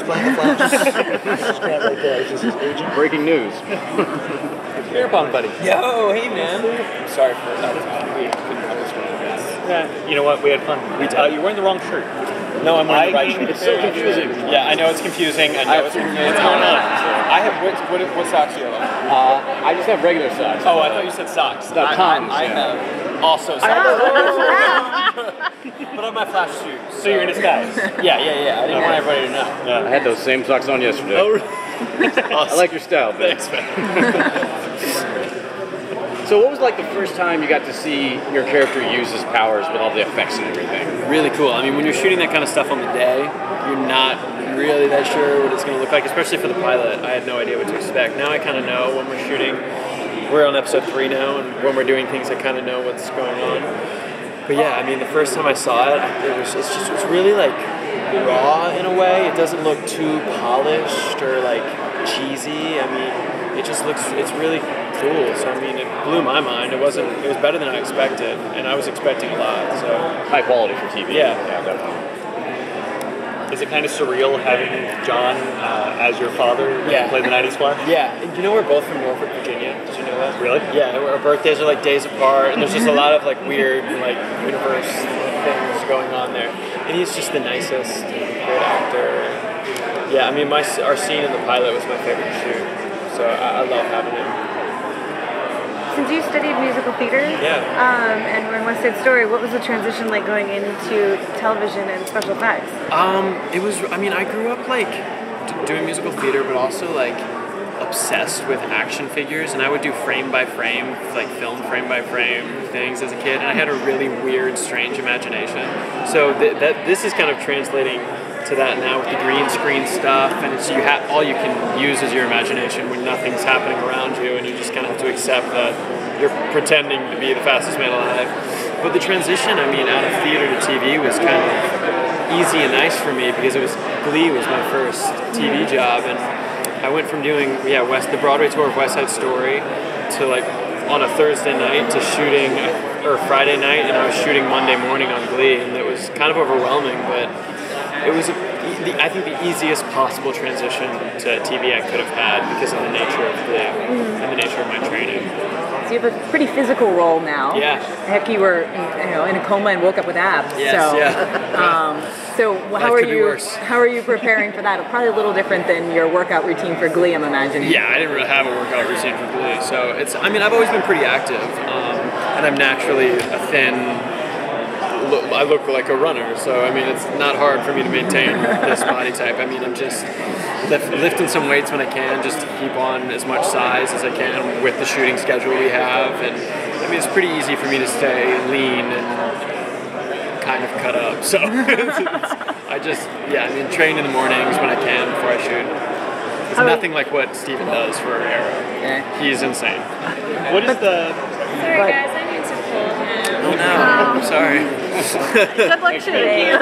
playing the Flash. Grant right there. This is his agent. Breaking news. Beer pong buddy. Yo, hey man. Sorry for that. We couldn't have this one. Yeah, you know what? We had fun. You're wearing the wrong shirt. No, I'm wearing the right shirt. It's so confusing. Yeah, I know it's confusing. I know it's confusing. What's going on? I have what socks do you have? I just have regular socks. Oh, I thought you said socks. No, Toms. I have also socks. Put on my Flash shoes. So you're in disguise. Yeah. I didn't want everybody to know. I had those same socks on yesterday. Oh, I like your style, Ben. thanks, man. So what was like the first time you got to see your character use his powers with all the effects and everything? Really cool. I mean, when you're shooting that kind of stuff on the day, you're not really that sure what it's going to look like, especially for the pilot. I had no idea what to expect. Now I kind of know when we're shooting. We're on episode 3 now, and when we're doing things, I kind of know what's going on. But yeah, I mean, the first time I saw it, it's really like raw in a way. It doesn't look too polished or like cheesy. I mean, it just looks, it's really cool. So I mean, it blew my mind. It was better than I expected, and I was expecting a lot. So High quality for TV. Yeah. Definitely. Is it kind of surreal having John as your father when you play the 90s Flash? yeah, and you know we're both from Norfolk, Virginia. Did you know that? Really? Yeah, our birthdays are like days apart, and there's just a lot of like weird like universe things going on there. And he's just the nicest, great actor. Yeah, I mean our scene in the pilot was my favorite to shoot, so I love having him. Since you studied musical theater, and we're in West Side Story, what was the transition like going into television and special effects? It was. I mean, I grew up like doing musical theater, but also like obsessed with action figures, and I would do frame by frame, like film frame by frame things as a kid, and I had a really weird, strange imagination. So this is kind of translating to that now with the green screen stuff, and it's all you can use is your imagination when nothing's happening around you, and you just kind of have to accept that you're pretending to be the fastest man alive. But the transition, I mean, out of theater to TV was kind of easy and nice for me because Glee was my first TV job, and I went from doing the Broadway tour of West Side Story to like on a Thursday night to shooting or Friday night, and I was shooting Monday morning on Glee, and it was kind of overwhelming, but it was, I think, the easiest possible transition to TV I could have had because of the nature of Glee and the nature of my training. So you have a pretty physical role now. Yeah. Heck, you were in a coma and woke up with abs. Yes, so, so how are you preparing for that? Probably a little different than your workout routine for Glee, I'm imagining. Yeah, I didn't really have a workout routine for Glee, so it's. I mean, I've always been pretty active, and I'm naturally a thin. I look like a runner, so I mean it's not hard for me to maintain this body type. I mean I'm just lifting some weights when I can, just to keep on as much size as I can with the shooting schedule we have, and I mean it's pretty easy for me to stay lean and kind of cut up. So I train in the mornings when I can before I shoot. It's nothing like what Steven does for Arrow. Yeah. He's insane. What is the... Sorry guys, I need to pull him. Oh no, I'm sorry. Good luck shooting.